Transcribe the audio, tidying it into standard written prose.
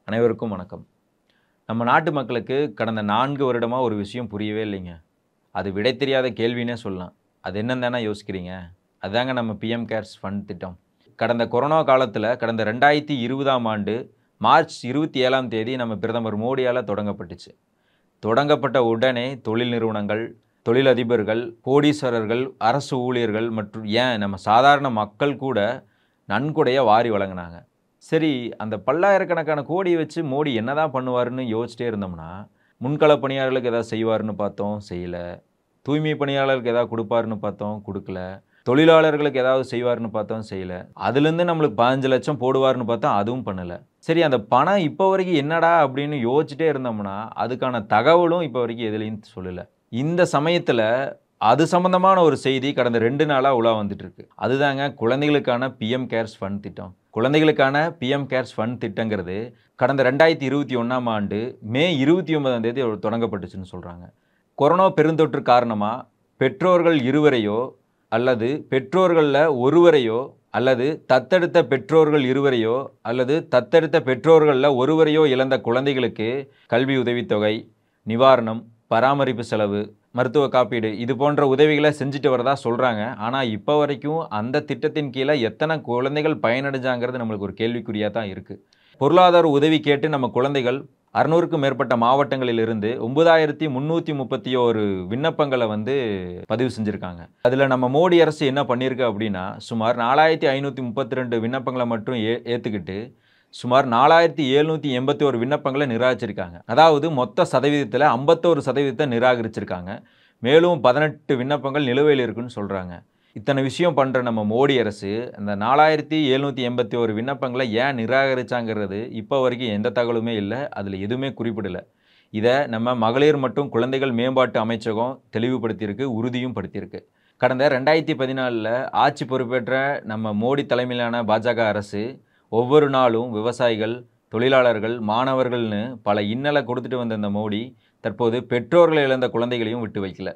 அனைவருக்கும் வணக்கம். நம்ம நாட்டு மக்களுக்கு கடந்த 4 வருடமா ஒரு விஷயம் புரியவே இல்லைங்க. அது விடை தெரியாத கேள்வின்னே சொல்லலாம். அது என்னன்னு தானே யோசிக்கிறீங்க? அதாங்க நம்ம பிஎம் கேர்ஸ் ஃபண்ட் திட்டம். கடந்த கொரோனா காலத்தில கடந்த 2020ஆம் ஆண்டு மார்ச் 27ஆம் தேதி நம்ம பிரதமர் மோடியால தொடங்கப்பட்டுச்சு. தொடங்கப்பட்ட உடனே தொழில் நிறுவனங்கள், தொழிலதிபர்கள், கோடீஸ்வரர்கள், அரசு ஊழியர்கள் மற்றும் ஏன் நம்ம சாதாரண மக்கள் கூட நன்கொடைய வாரி வழங்குனாங்க. சரி, அந்த பல்லாயிரக்கணக்கான கோடிய வச்சு மோடி என்னதான் பண்ணுவாருன்னு யோசிச்சிட்டே இருந்தோம்னா, முன்கள பணியாளர்களுக்கு ஏதாவது செய்வாருன்னு பார்த்தோம், செய்யல. தூய்மை பணியாளருக்கு ஏதாவது குடுப்பாருன்னு பார்த்தோம், குடுக்கல. தொழிலாளர்களுக்கு ஏதாவது செய்வாருன்னு பார்த்தோம், செய்யல. அதிலிருந்து நம்மளுக்கு 15,00,000 போடுவாருன்னு பார்த்தா, அதுவும் பண்ணல. சரி, அந்த பணம் இப்ப வரைக்கும் என்னடா அப்படின்னு யோசிச்சிட்டே இருந்தோம்னா, அதுக்கான தகவலும் இப்ப வரைக்கும் எதுலயும் சொல்லல. இந்த சமயத்தில அது சம்பந்தமான ஒரு செய்தி கடந்த 2 நாளா உலா வந்துட்டு இருக்கு. அதுதாங்க குழந்தைகளுக்கான பிஎம் கேர்ஸ் ஃபண்ட் திட்டம். குழந்தைகளுக்கான பிஎம் கேர்ஸ் ஃபண்ட் திட்டங்கிறது கடந்த 2021ஆம் ஆண்டு மே 29ஆம் தேதி தொடங்கப்பட்டுச்சுன்னு சொல்றாங்க. கொரோனா பெருந்தொற்று காரணமா பெற்றோர்கள் இருவரையோ அல்லது பெற்றோர்கள்ல ஒருவரையோ அல்லது தத்தெடுத்த பெற்றோர்கள் இருவரையோ அல்லது தத்தெடுத்த பெற்றோர்கள்ல ஒருவரையோ இழந்த குழந்தைகளுக்கு கல்வி உதவித்தொகை, நிவாரணம், பராமரிப்பு செலவு, மருத்துவ காப்பீடு இது போன்ற உதவிகள செஞ்சுட்டு வரதா சொல்றாங்க. ஆனா, இப்ப வரைக்கும் அந்த திட்டத்தின் கீழ எத்தன குழந்தைகள் பயனடைஞ்சாங்கிறது நம்மளுக்கு ஒரு கேள்விக்குறியா தான் இருக்கு. பொருளாதார உதவி கேட்டு நம்ம குழந்தைகள் 600க்கும் மேற்பட்ட மாவட்டங்களிலிருந்து 9,331 விண்ணப்பங்கள பதிவு செஞ்சிருக்காங்க. அதுல நம்ம மோடி அரசு என்ன பண்ணியிருக்கு அப்டின்னா, சுமார் 4,532 விண்ணப்பங்கள மட்டும் ஏத்துக்கிட்டு, சுமார் 4,781 விண்ணப்பங்கள நிராகரிச்சிருக்காங்க. அதாவது மொத்த சதவீதத்தில 51% நிராகரிச்சிருக்காங்க. மேலும் 18 விண்ணப்பங்கள் நிலுவையில் இருக்குன்னு சொல்றாங்க. இத்தன விஷயம் பண்ற நம்ம மோடி அரசு, அந்த 4,781 விண்ணப்பங்கள ஏன் நிராகரிச்சாங்கிறது இப்ப வரைக்கும் எந்த தகவலுமே இல்ல. அதுல எதுவுமே குறிப்பிடல. இத நம்ம மகளிர் மற்றும் குழந்தைகள் மேம்பாட்டு அமைச்சகம் தெளிவுபடுத்தியிருக்கு, உறுதியும் படுத்தியிருக்கு. கடந்த 2014ல ஆட்சி பொறுப்பேற்ற நம்ம மோடி தலைமையிலான பாஜக அரசு, ஒவ்வொரு நாளும் விவசாயிகள், தொழிலாளர்கள், மாணவர்கள்னு பல இன்னல கொடுத்துட்டு வந்த இந்த மோடி, தற்போது பெற்றோர்கள இழந்த குழந்தைகளையும் விட்டு வைக்கல.